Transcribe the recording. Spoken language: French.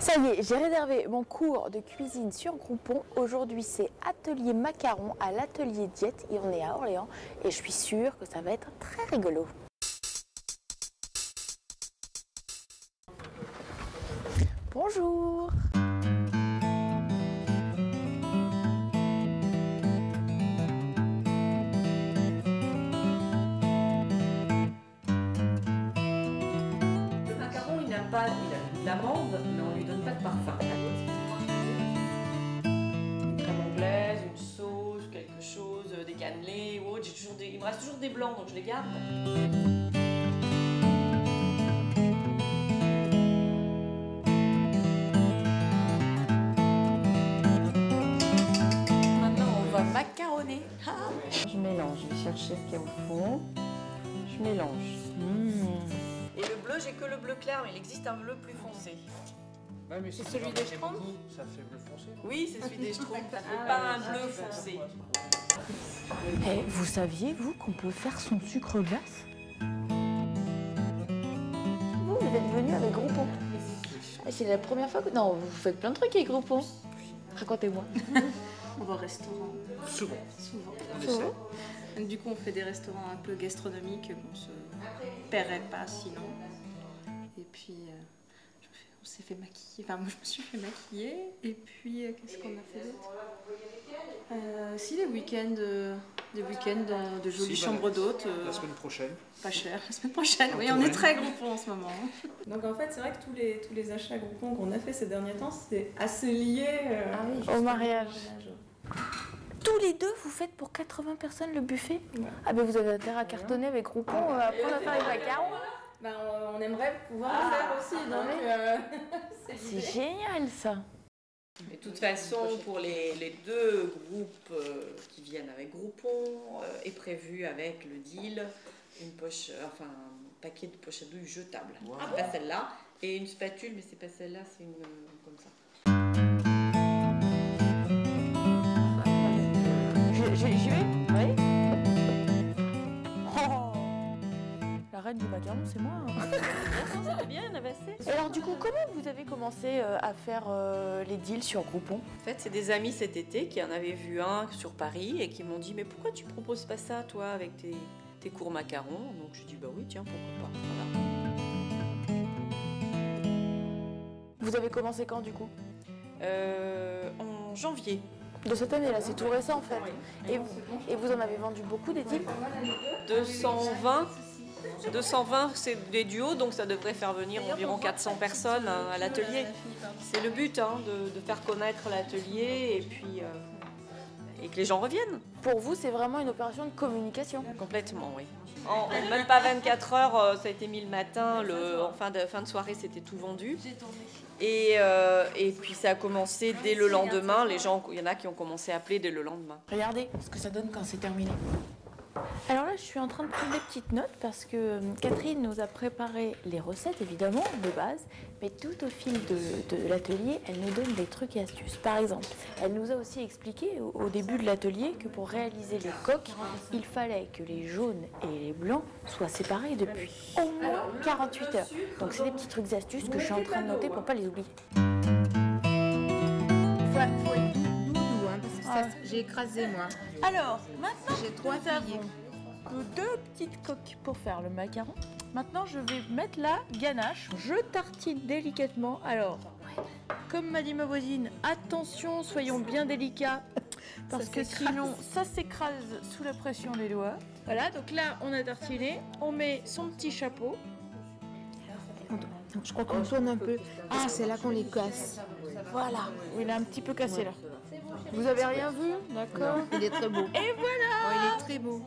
Ça y est, j'ai réservé mon cours de cuisine sur Groupon. Aujourd'hui, c'est atelier macaron à l'atelier diète et on est à Orléans et je suis sûre que ça va être très rigolo. Bonjour. Le macaron, il a de l'amande, mais on lui donne pas de parfum. Une crème anglaise, une sauce, quelque chose, des cannelés ou autre. Il me reste toujours des blancs, donc je les garde. Maintenant, on va macaronner. Je mélange, je vais chercher ce qu'il y a au fond. Je mélange. Et le bleu, j'ai que le bleu clair, mais il existe un bleu plus foncé. Ouais, mais C'est celui des Schtroumpfs. Ça fait bleu foncé. Oui, c'est celui des Schtroumpfs, ça fait pas un bleu foncé. Et vous saviez, vous, qu'on peut faire son sucre glace? Vous êtes venu avec Groupon. C'est la première fois que... Non, vous faites plein de trucs avec Groupon. Racontez-moi. On va au restaurant. Souvent. Souvent. On essaie. Donc, du coup, on fait des restaurants un peu gastronomiques qu'on se paierait pas sinon. Et puis, on s'est fait maquiller. Enfin, moi, je me suis fait maquiller. Et puis, qu'est-ce qu'on a fait d'autre? Si, des week-ends de jolies chambres d'hôtes. La semaine prochaine. Pas cher, la semaine prochaine. Oui, on est très Groupon en ce moment. Donc, en fait, c'est vrai que tous les achats Groupon qu'on a fait ces derniers temps, c'est assez lié Au mariage. Tous les deux, vous faites pour 80 personnes le buffet? Ah ben vous avez intérêt à cartonner avec Groupon, apprendre à faire les macarons. Ben, on aimerait pouvoir le faire aussi, donc C'est génial ça. De toute façon, pour les deux groupes qui viennent avec Groupon, est prévu avec le deal une poche, enfin un paquet de poches à douille jetables. Wow. Pas celle-là, et une spatule, mais c'est pas celle-là, c'est une comme ça. J'y vais? Oui. Oh, la reine du macaron, c'est moi. C'était bien, il y en avait assez. Et alors du coup, comment vous avez commencé à faire les deals sur Groupon? En fait, c'est des amis cet été qui en avaient vu un sur Paris et qui m'ont dit « Mais pourquoi tu proposes pas ça, toi, avec tes cours macarons ?» Donc je dis « Bah oui, tiens, pourquoi pas. » Voilà. Vous avez commencé quand du coup? En janvier. De cette année-là, c'est tout récent en fait. Et vous en avez vendu beaucoup des deals? 220, c'est des duos, donc ça devrait faire venir environ 400 personnes à l'atelier. C'est le but, de faire connaître l'atelier et puis et que les gens reviennent. Pour vous, c'est vraiment une opération de communication? Complètement, oui. En même pas 24 heures, ça a été mis le matin, en fin de soirée, c'était tout vendu. Et puis ça a commencé dès le lendemain. Les gens, il y en a qui ont commencé à appeler dès le lendemain. Regardez ce que ça donne quand c'est terminé. Alors là, je suis en train de prendre des petites notes parce que Catherine nous a préparé les recettes, évidemment, de base, mais tout au fil de l'atelier, elle nous donne des trucs et astuces. Par exemple, elle nous a aussi expliqué au début de l'atelier que pour réaliser les coques, il fallait que les jaunes et les blancs soient séparés depuis au moins 48 heures. Donc c'est des petits trucs et astuces que je suis en train de noter pour ne pas les oublier. Faut être doudou, parce que ça, j'ai écrasé moi. Alors, maintenant, J'ai 3 filles. nos deux petites coques pour faire le macaron. Maintenant, je vais mettre la ganache. Je tartine délicatement. Alors, comme m'a dit ma voisine, attention, soyons bien délicats. Parce que sinon, ça s'écrase sous la pression des doigts. Voilà, donc là, on a tartiné. On met son petit chapeau. Je crois qu'on tourne un peu. Ah, c'est là qu'on les casse. Voilà. Il est un petit peu cassé là. Vous avez rien vu? D'accord. Il est très beau. Et voilà! Oh, il est très beau.